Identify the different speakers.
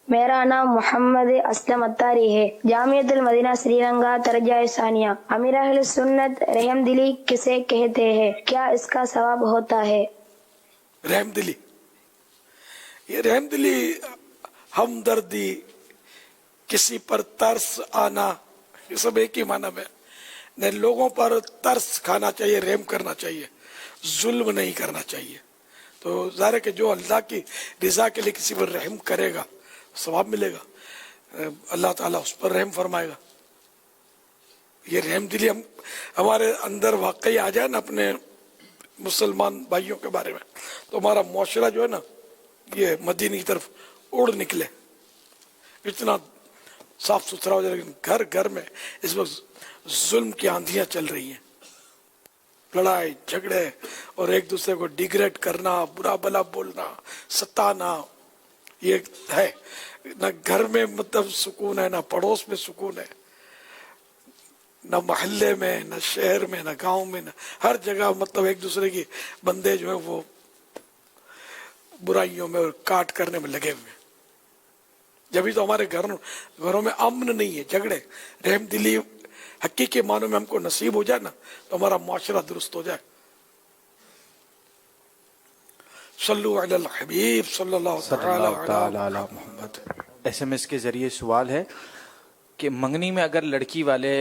Speaker 1: میرا نام محمد اسلم اتاری ہے، جامعۃ المدینہ سری لنکا درجہ ثانیہ۔ امیر اہل سنت رحم دلی کسے کہتے ہیں؟ کیا اس کا ثواب ہوتا ہے؟
Speaker 2: رحم دلی، یہ رحم دلی ہمدردی، کسی پر ترس آنا، یہ سب ایک ہی معنی میں نے لوگوں پر ترس کھانا چاہیے، رحم کرنا چاہیے، ظلم نہیں کرنا چاہیے۔ تو ظاہر ہے کہ جو اللہ کی رضا کے لیے کسی پر رحم کرے گا ثواب ملے گا، اللہ تعالیٰ اس پر رحم فرمائے گا۔ یہ رحم دلی ہمارے اندر واقعی آ جائے نا اپنے مسلمان بھائیوں کے بارے میں، تو ہمارا معاشرہ جو ہے نا یہ مدینے کی طرف اڑ نکلے، اتنا صاف ستھرا ہو جائے۔ لیکن گھر گھر میں اس وقت ظلم کی آندھیاں چل رہی ہیں، لڑائی جھگڑے اور ایک دوسرے کو ڈیگریڈ کرنا، برا بلا بولنا، ستانا، یہ ہے۔ نہ گھر میں مطلب سکون ہے، نہ پڑوس میں سکون ہے، نہ محلے میں، نہ شہر میں، نہ گاؤں میں، نہ ہر جگہ مطلب ایک دوسرے کی بندے جو ہیں وہ برائیوں میں اور کاٹ کرنے میں لگے ہوئے۔ جبھی تو ہمارے گھروں میں امن نہیں ہے، جھگڑے۔ رحم دلی حقیقی معنوں میں ہم کو نصیب ہو جائے نا تو ہمارا معاشرہ درست ہو جائے۔ صلو علی الحبیب صلی اللہ
Speaker 3: صلی اللہ
Speaker 2: تعالی
Speaker 3: تعالی
Speaker 2: علی
Speaker 3: علی محمد۔ SMS کے ذریعے سوال ہے کہ منگنی میں اگر لڑکی والے